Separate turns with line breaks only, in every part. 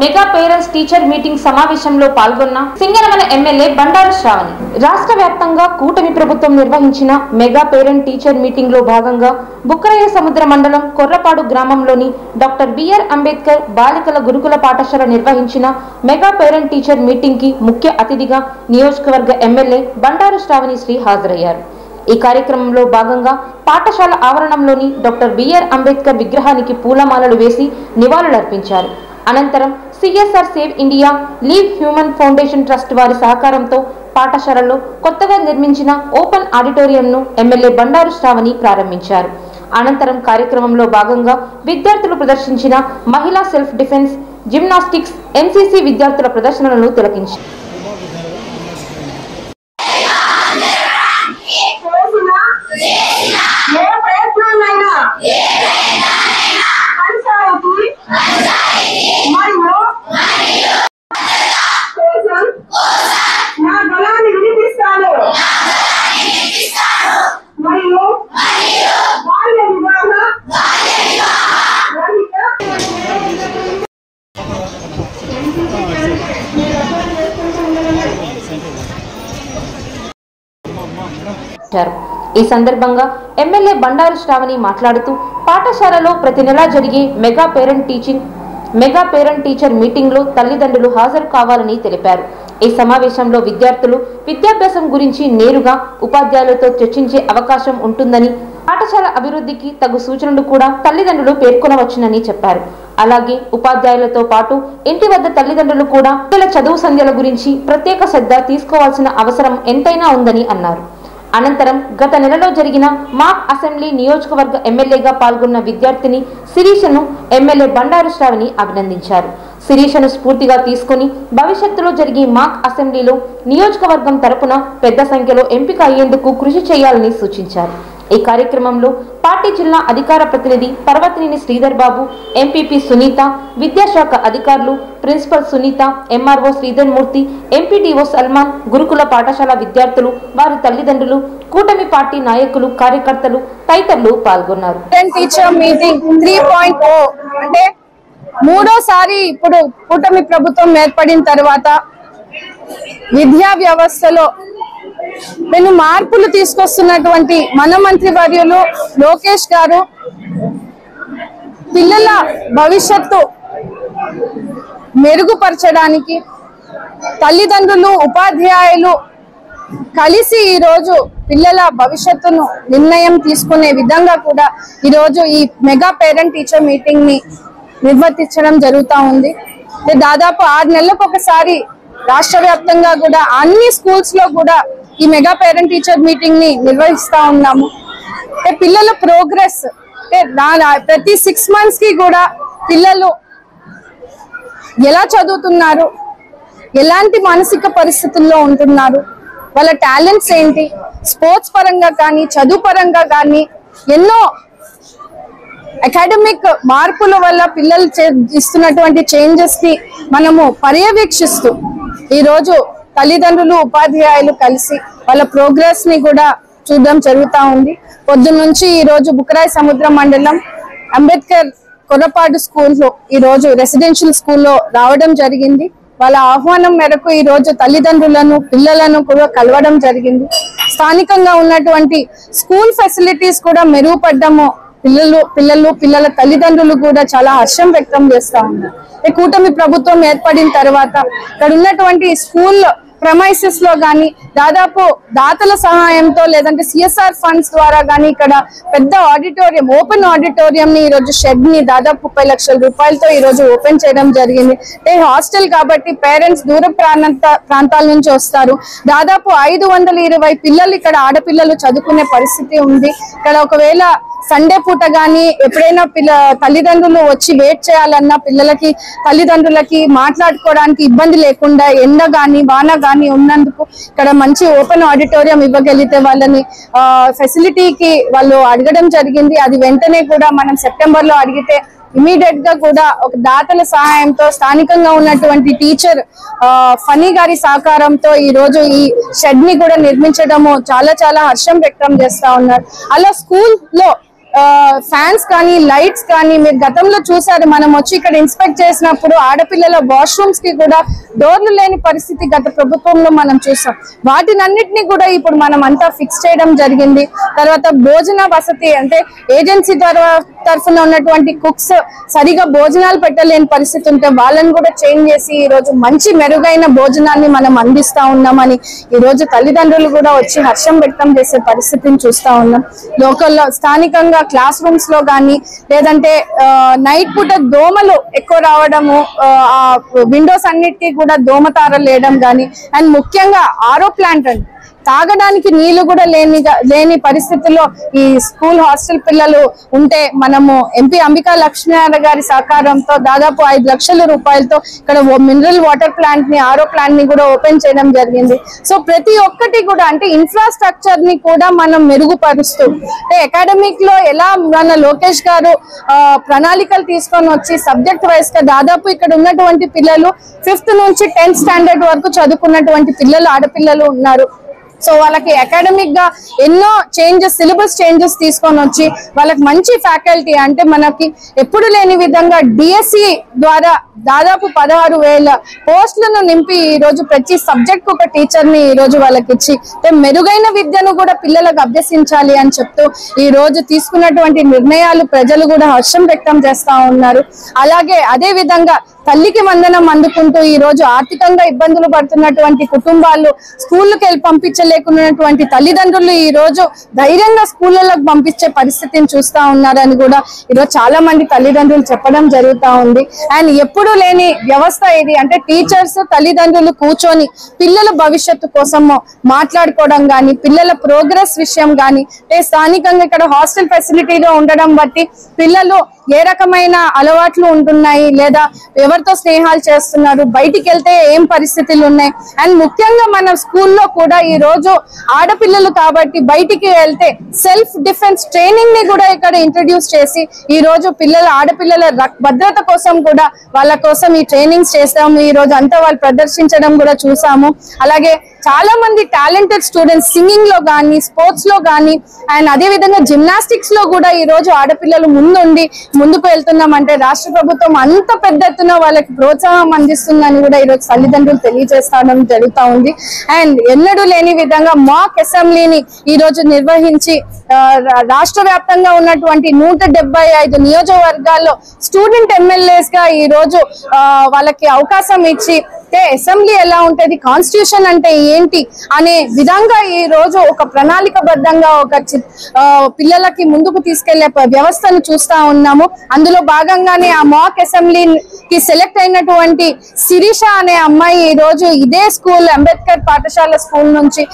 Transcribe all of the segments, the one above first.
Mega parents teacher meeting సమావేశంలో పాల్గొన్న Singanamala MLA Bandaru Shravani. రాష్ట్ర వ్యాప్తంగా కూటమి ప్రభుత్వం నిర్వహించిన మెగా పేరెంట్ టీచర్ మీటింగ్ లో భాగంగా బుక్కరాయ సముద్ర మండలం కొర్రపాడు గ్రామంలోని డాక్టర్ బిఆర్ అంబేద్కర్ బాలికల గురుకుల పాఠశాల నిర్వహించిన మెగా పేరెంట్ టీచర్ మీటింగ్ కి ముఖ్య అతిథిగా నియోజకవర్గ ఎమ్మెల్యే బండారు శ్రావణి శ్రీ హాజరయ్యారు. ఈ కార్యక్రమంలో భాగంగా పాఠశాల ఆవరణంలోని డాక్టర్ బిఆర్ అంబేద్కర్ విగ్రహానికి పూలమాలలు వేసి నివాళులర్పించారు. అనంతరం CSR save India leave human foundation trust వారి సహకారంతో పాఠశాలలో కొత్తగా నిర్మించిన ఓపెన్ ఆడిటోరియంను ఎమ్మెల్యే బండారు శ్రావణి ప్రారంభించారు. అనంతరం కార్యక్రమంలో భాగంగా విద్యార్థులు ప్రదర్శించిన మహిళా సెల్ఫ్ డిఫెన్స్, జిమ్నాస్టిక్స్, ఎన్సీసీ విద్యార్థుల ప్రదర్శనలను తిలకించారు. ఈ సందర్భంగా ఎమ్మెల్యే బండారు శ్రావణి మాట్లాడుతూ పాఠశాలలో ప్రతి నెలా జరిగే మెగా పేరెంట్ టీచర్ మీటింగ్ లో తల్లిదండ్రులు హాజరు కావాలని తెలిపారు. ఈ సమావేశంలో విద్యార్థులు విద్యాభ్యాసం గురించి నేరుగా ఉపాధ్యాయులతో చర్చించే అవకాశం ఉంటుందని, పాఠశాల అభివృద్ధికి తగు సూచనలు కూడా తల్లిదండ్రులు పేర్కొనవచ్చునని చెప్పారు. అలాగే ఉపాధ్యాయులతో పాటు ఇంటి వద్ద తల్లిదండ్రులు కూడా పిల్లల చదువు సంధ్యల గురించి ప్రత్యేక శ్రద్ధ తీసుకోవాల్సిన అవసరం ఎంతైనా ఉందని అన్నారు. అనంతరం గత నెలలో జరిగిన మాక్ అసెంబ్లీ నియోజకవర్గ ఎమ్మెల్యేగా పాల్గొన్న విద్యార్థిని శిరీషను ఎమ్మెల్యే బండారు శ్రావణి అభినందించారు. శిరీషను స్ఫూర్తిగా తీసుకుని భవిష్యత్తులో జరిగే మాక్ అసెంబ్లీలో నియోజకవర్గం తరపున పెద్ద సంఖ్యలో ఎంపిక అయ్యేందుకు కృషి చేయాలని సూచించారు. ఈ కార్యక్రమంలో పార్టీ జిల్లా అధికార ప్రతినిధి పర్వతనేని శ్రీధర్ బాబు, ఎంపీపీ సునీత, విద్యాశాఖ అధికారులు, ప్రిన్సిపల్ సునీత, ఎంఆర్ఓ శ్రీధర్ మూర్తి, ఎంపీడీఓ సల్మాన్, గురుకుల పాఠశాల విద్యార్థులు, వారి తల్లిదండ్రులు, కూటమి పార్టీ నాయకులు, కార్యకర్తలు తదితరులు పాల్గొన్నారు.
టీచర్ మీటింగ్ 3.0 అంటే మూడోసారి ఇప్పుడు కూటమి ప్రభుత్వం ఏర్పడిన తర్వాత విద్యా వ్యవస్థలో నేను మార్పులు తీసుకొస్తున్నటువంటి మన మంత్రి వర్యులు లోకేష్ గారు పిల్లల భవిష్యత్తు మెరుగుపరచడానికి తల్లిదండ్రులు, ఉపాధ్యాయులు కలిసి ఈరోజు పిల్లల భవిష్యత్తును నిర్ణయం తీసుకునే విధంగా కూడా ఈరోజు ఈ మెగా పేరెంట్ టీచర్ మీటింగ్ ని నిర్వర్తించడం జరుగుతూ ఉంది. దాదాపు 6 నెలలకు ఒకసారి రాష్ట్ర వ్యాప్తంగా కూడా అన్ని స్కూల్స్ లో కూడా ఈ మెగా పేరెంట్ టీచర్ మీటింగ్ ని నిర్వహిస్తా ఉన్నాము. పిల్లల ప్రోగ్రెస్ ప్రతి 6 months కి కూడా పిల్లలు ఎలా చదువుతున్నారు, ఎలాంటి మానసిక పరిస్థితుల్లో ఉంటున్నారు, వాళ్ళ టాలెంట్స్ ఏంటి, స్పోర్ట్స్ పరంగా కానీ చదువు పరంగా కానీ ఎన్నో అకాడమిక్ మార్పుల వల్ల పిల్లలు ఇస్తున్నటువంటి చేంజెస్ ని మనము పర్యవేక్షిస్తూ ఈరోజు తల్లిదండ్రులు, ఉపాధ్యాయులు కలిసి వాళ్ళ ప్రోగ్రెస్ ని కూడా చూడడం జరుగుతూ ఉంది. పొద్దున్న నుంచి ఈ రోజు బుక్కరాయ సముద్ర మండలం అంబేద్కర్ కొర్రపాడు స్కూల్లో ఈ రోజు రెసిడెన్షియల్ స్కూల్లో రావడం జరిగింది. వాళ్ళ ఆహ్వానం మేరకు ఈ రోజు తల్లిదండ్రులను, పిల్లలను కూడా కలవడం జరిగింది. స్థానికంగా ఉన్నటువంటి స్కూల్ ఫెసిలిటీస్ కూడా మెరుగుపడ్డము పిల్లల తల్లిదండ్రులు కూడా చాలా హర్షం వ్యక్తం చేస్తా ఉన్నారు. కూటమి ప్రభుత్వం ఏర్పడిన తర్వాత ఇక్కడ ఉన్నటువంటి స్కూల్ ప్రమైసెస్ లో గానీ దాదాపు దాతల సహాయంతో లేదంటే సిఎస్ఆర్ ఫండ్స్ ద్వారా గానీ ఇక్కడ పెద్ద ఆడిటోరియం, ఓపెన్ ఆడిటోరియం ని ఈరోజు షెడ్ ని దాదాపు 30 లక్షల రూపాయలతో ఈ రోజు ఓపెన్ చేయడం జరిగింది. హాస్టల్ కాబట్టి పేరెంట్స్ దూర ప్రాంతాల నుంచి వస్తారు. దాదాపు 520 పిల్లలు ఇక్కడ ఆడపిల్లలు చదువుకునే పరిస్థితి ఉంది. ఇక్కడ ఒకవేళ సండే పూట గానీ ఎప్పుడైనా తల్లిదండ్రులు వచ్చి వెయిట్ చేయాలన్నా పిల్లలకి తల్లిదండ్రులకి మాట్లాడుకోవడానికి ఇబ్బంది లేకుండా ఎండ గానీ వాన గానీ ఉన్నందుకు ఇక్కడ మంచి ఓపెన్ ఆడిటోరియం ఇవ్వగలిగితే వాళ్ళని ఫెసిలిటీకి వాళ్ళు అడగడం జరిగింది. అది వెంటనే కూడా మనం సెప్టెంబర్ లో అడిగితే ఇమీడియట్ గా కూడా ఒక దాతల సహాయంతో స్థానికంగా ఉన్నటువంటి టీచర్ ఫనీ గారి సహకారంతో ఈ రోజు ఈ షెడ్ ని కూడా నిర్మించడము చాలా హర్షం వ్యక్తం చేస్తా ఉన్నారు. అలా స్కూల్ లో ఫ్యాన్స్ కానీ లైట్స్ కానీ మీరు గతంలో చూసారు. మనం వచ్చి ఇక్కడ ఇన్స్పెక్ట్ చేసినప్పుడు ఆడపిల్లల వాష్రూమ్స్ కి కూడా డోర్లు లేని పరిస్థితి గత ప్రభుత్వంలో మనం చూసాం. వాటినన్నిటినీ కూడా ఇప్పుడు మనం అంతా ఫిక్స్ చేయడం జరిగింది. తర్వాత భోజన వసతి అంటే ఏజెన్సీ తరఫున ఉన్నటువంటి కుక్స్ సరిగా భోజనాలు పెట్టలేని పరిస్థితి ఉంటే వాళ్ళని కూడా చేంజ్ చేసి ఈ రోజు మంచి మెరుగైన భోజనాన్ని మనం అందిస్తా ఉన్నామని ఈ రోజు తల్లిదండ్రులు కూడా వచ్చి హర్షం వ్యక్తం చేసే పరిస్థితిని చూస్తా ఉన్నాం. లోకల్లో స్థానికంగా క్లాస్ రూమ్స్ లో కానీ లేదంటే నైట్ పూట దోమలు ఎక్కువ రావడము, ఆ విండోస్ అన్నిటికీ కూడా దోమతారలు వేయడం కానీ, అండ్ ముఖ్యంగా ఆరో ప్లాంట్ అండి తాగడానికి నీళ్లు కూడా లేని పరిస్థితుల్లో ఈ స్కూల్ హాస్టల్ పిల్లలు ఉంటే మనము ఎంపీ అంబికా లక్ష్మీనారాయణ గారి సహకారంతో దాదాపు 5 లక్షల రూపాయలతో ఇక్కడ మినరల్ వాటర్ ప్లాంట్ ని ఆరో ప్లాంట్ ని కూడా ఓపెన్ చేయడం జరిగింది. సో ప్రతి ఒక్కటి కూడా అంటే ఇన్ఫ్రాస్ట్రక్చర్ ని కూడా మనం మెరుగుపరుస్తూ అంటే అకాడమిక్ లో ఎలా మన లోకేష్ గారు ప్రణాళికలు తీసుకొని వచ్చి సబ్జెక్ట్ వైజ్ గా దాదాపు ఇక్కడ ఉన్నటువంటి పిల్లలు 5th నుంచి 10th స్టాండర్డ్ వరకు చదువుకున్నటువంటి పిల్లలు ఆడపిల్లలు ఉన్నారు. సో వాళ్ళకి అకాడమిక్ గా ఎన్నో చేంజెస్, సిలబస్ చేంజెస్ తీసుకొని వచ్చి వాళ్ళకి మంచి ఫ్యాకల్టీ అంటే మనకి ఎప్పుడు లేని విధంగా డిఎస్సి ద్వారా దాదాపు 16,000 పోస్టులను నింపి ఈ రోజు ప్రతి సబ్జెక్ట్ ఒక టీచర్ ని ఈ రోజు వాళ్ళకి ఇచ్చి మెరుగైన విద్యను కూడా పిల్లలకు అభ్యసించాలి అని చెప్తూ ఈ రోజు తీసుకున్నటువంటి నిర్ణయాలు ప్రజలు కూడా హర్షం వ్యక్తం చేస్తా ఉన్నారు. అలాగే అదే విధంగా తల్లికి వందనం అందుకుంటూ ఈ రోజు ఆర్థికంగా ఇబ్బందులు పడుతున్నటువంటి కుటుంబాలు స్కూళ్ళకి వెళ్ళి పంపించలేకున్నటువంటి తల్లిదండ్రులు ఈ రోజు ధైర్యంగా స్కూళ్ళలోకి పంపించే పరిస్థితిని చూస్తా ఉన్నారని కూడా ఈరోజు చాలా మంది తల్లిదండ్రులు చెప్పడం జరుగుతా ఉంది. అండ్ ఎప్పుడూ లేని వ్యవస్థ ఇది. అంటే టీచర్స్ తల్లిదండ్రులు కూర్చొని పిల్లల భవిష్యత్తు కోసం మాట్లాడుకోవడం కానీ, పిల్లల ప్రోగ్రెస్ విషయం కానీ, స్థానికంగా ఇక్కడ హాస్టల్ ఫెసిలిటీలో ఉండడం బట్టి పిల్లలు ఏ రకమైన అలవాట్లు ఉంటున్నాయి లేదా ఎవరితో స్నేహాలు చేస్తున్నారు, బయటికి వెళ్తే ఏం పరిస్థితులు ఉన్నాయి, అండ్ ముఖ్యంగా మన స్కూల్లో కూడా ఈ రోజు ఆడపిల్లలు కాబట్టి బయటికి వెళ్తే సెల్ఫ్ డిఫెన్స్ ట్రైనింగ్ ని కూడా ఇక్కడ ఇంట్రడ్యూస్ చేసి ఈ రోజు ఆడపిల్లల భద్రత కోసం కూడా వాళ్ళ కోసం ఈ ట్రైనింగ్స్ చేస్తాము. ఈ రోజు అంతా వాళ్ళు ప్రదర్శించడం కూడా చూసాము. అలాగే చాలా మంది టాలెంటెడ్ స్టూడెంట్స్ సింగింగ్ లో కానీ, స్పోర్ట్స్ లో కానీ, అండ్ అదే విధంగా జిమ్నాస్టిక్స్ లో కూడా ఈ రోజు ఆడపిల్లలు ముందుకు వెళ్తున్నామంటే రాష్ట్ర ప్రభుత్వం అంత పెద్ద ఎత్తున వాళ్ళకి ప్రోత్సాహం అందిస్తుందని కూడా ఈరోజు తల్లిదండ్రులు తెలియజేస్తాడం జరుగుతూ ఉంది. అండ్ ఎన్నడూ లేని విధంగా మాక్ అసెంబ్లీని ఈ రోజు నిర్వహించి రాష్ట్ర వ్యాప్తంగా ఉన్నటువంటి 175 నియోజకవర్గాల్లో స్టూడెంట్ ఎమ్మెల్యేస్ గా ఈ రోజు వాళ్ళకి అవకాశం ఇచ్చి అసెంబ్లీ ఎలా ఉంటది, కాన్స్టిట్యూషన్ అంటే ఏంటి అనే విధంగా ఈ రోజు ఒక ప్రణాళికబద్ధంగా ఒక పిల్లలకి ముందుకు తీసుకెళ్లే వ్యవస్థను చూస్తా ఉన్నాము. అందులో భాగంగానే ఆ మాక్ అసెంబ్లీకి సెలెక్ట్ అయినటువంటి శిరీష అనే అమ్మాయి ఈ రోజు ఇదే స్కూల్ అంబేద్కర్ పాఠశాల స్కూల్ నుంచి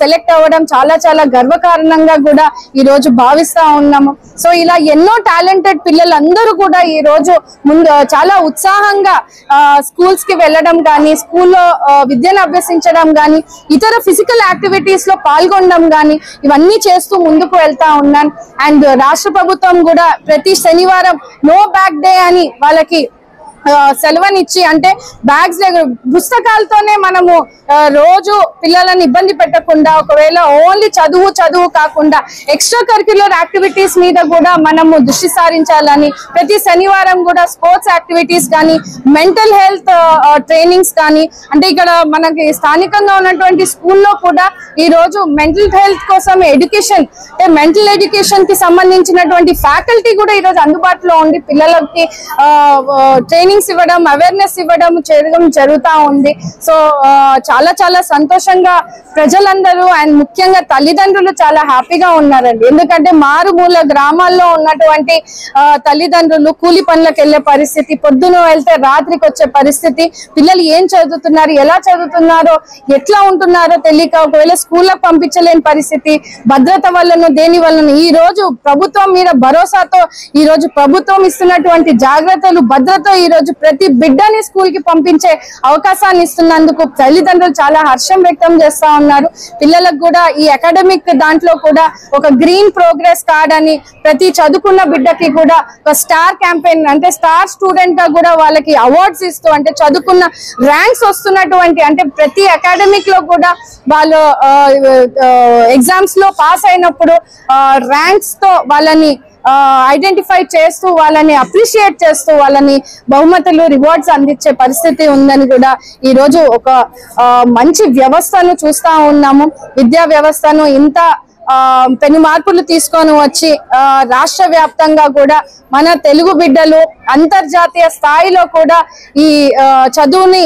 సెలెక్ట్ అవ్వడం చాలా చాలా గర్వకారణంగా కూడా ఈ రోజు భావిస్తా ఉన్నాము. సో ఇలా ఎన్నో టాలెంటెడ్ పిల్లలందరూ కూడా ఈ రోజు చాలా ఉత్సాహంగా స్కూల్స్ కి వెళ్ళడం కానీ, స్కూల్లో విద్యను అభ్యసించడం కానీ, ఇతర ఫిజికల్ యాక్టివిటీస్ లో పాల్గొనడం కానీ ఇవన్నీ చేస్తూ ముందుకు వెళ్తా ఉన్నాను. అండ్ రాష్ట్ర ప్రభుత్వం కూడా ప్రతి శనివారం నో బ్యాగ్ డే అని వాళ్ళకి సెలవునిచ్చి అంటే బ్యాగ్స్ పుస్తకాలతోనే మనము రోజు పిల్లలను ఇబ్బంది పెట్టకుండా ఒకవేళ ఓన్లీ చదువు కాకుండా ఎక్స్ట్రా కరిక్యులర్ యాక్టివిటీస్ మీద కూడా మనము దృష్టి సారించాలని ప్రతి శనివారం కూడా స్పోర్ట్స్ యాక్టివిటీస్ కానీ, మెంటల్ హెల్త్ ట్రైనింగ్స్ కానీ, అంటే ఇక్కడ మనకి స్థానికంగా ఉన్నటువంటి స్కూల్లో కూడా ఈ రోజు మెంటల్ హెల్త్ కోసం ఎడ్యుకేషన్ అంటే మెంటల్ ఎడ్యుకేషన్ కి సంబంధించినటువంటి ఫ్యాకల్టీ కూడా ఈ రోజు అందుబాటులో ఉండి పిల్లలకి ట్రైనింగ్స్ ఇవ్వడం, అవేర్నెస్ ఇవ్వడం చేయడం జరుగుతా ఉంది. సో చాలా చాలా సంతోషంగా ప్రజలందరూ అండ్ ముఖ్యంగా తల్లిదండ్రులు చాలా హ్యాపీగా ఉన్నారండి. ఎందుకంటే మారుమూల గ్రామాల్లో ఉన్నటువంటి తల్లిదండ్రులు కూలి పనులకు వెళ్లే పరిస్థితి, పొద్దున వెళ్తే రాత్రికి వచ్చే పరిస్థితి, పిల్లలు ఏం చదువుతున్నారు, ఎలా చదువుతున్నారో, ఎట్లా ఉంటున్నారో తెలియక ఒకవేళ స్కూళ్ళకు పంపించలేని పరిస్థితి, భద్రత వల్లను దేని వల్లను ఈ రోజు ప్రభుత్వం మీద భరోసాతో ఈ రోజు ప్రభుత్వం ఇస్తున్నటువంటి జాగ్రత్తలు, భద్రత ఈ రోజు ప్రతి బిడ్డని స్కూల్ కి పంపించే అవకాశాన్ని ఇస్తున్నందుకు తల్లిదండ్రులు చాలా హర్షం వ్యక్తం చేస్తా ఉన్నారు. పిల్లలకు కూడా ఈ అకాడమిక్ దాంట్లో కూడా ఒక గ్రీన్ ప్రోగ్రెస్ కార్డ్ అని ప్రతి చదువుకున్న బిడ్డకి కూడా ఒక స్టార్ క్యాంపెయిన్ అంటే స్టార్ స్టూడెంట్ గా కూడా వాళ్ళకి అవార్డ్స్ ఇస్తూ అంటే చదువుకున్న ర్యాంక్స్ వస్తున్నటువంటి అంటే ప్రతి అకాడమిక్ లో కూడా వాళ్ళు ఎగ్జామ్స్ లో పాస్ అయినప్పుడు ర్యాంక్స్ తో వాళ్ళని ఐడెంటిఫై చేస్తూ వాళ్ళని అప్రిషియేట్ చేస్తూ వాళ్ళని బహుమతులు రివార్డ్స్ అందించే పరిస్థితి ఉందని కూడా ఈ రోజు ఒక మంచి వ్యవస్థను చూస్తా ఉన్నాము. విద్యా వ్యవస్థను ఇంత పెను మార్పులు తీసుకొని వచ్చి రాష్ట్ర వ్యాప్తంగా కూడా మన తెలుగు బిడ్డలు అంతర్జాతీయ స్థాయిలో కూడా ఈ చదువుని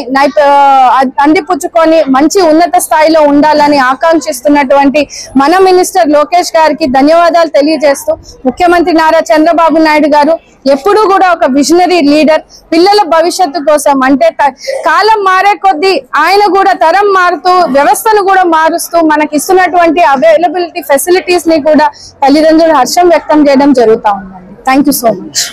అందిపుచ్చుకొని మంచి ఉన్నత స్థాయిలో ఉండాలని ఆకాంక్షిస్తున్నటువంటి మన మినిస్టర్ లోకేష్ గారికి ధన్యవాదాలు తెలియజేస్తూ, ముఖ్యమంత్రి నారా చంద్రబాబు నాయుడు గారు ఎప్పుడూ కూడా ఒక విజనరీ లీడర్, పిల్లల భవిష్యత్తు కోసం అంటే కాలం మారే కొద్దీ ఆయన కూడా తరం మారుతూ వ్యవస్థను కూడా మారుస్తూ మనకి ఇస్తున్నటువంటి అవైలబిలిటీ ఫెసిలిటీస్ ని కూడా తల్లిదండ్రులు హర్షం వ్యక్తం చేయడం జరుగుతా ఉందండి. Thank you so much.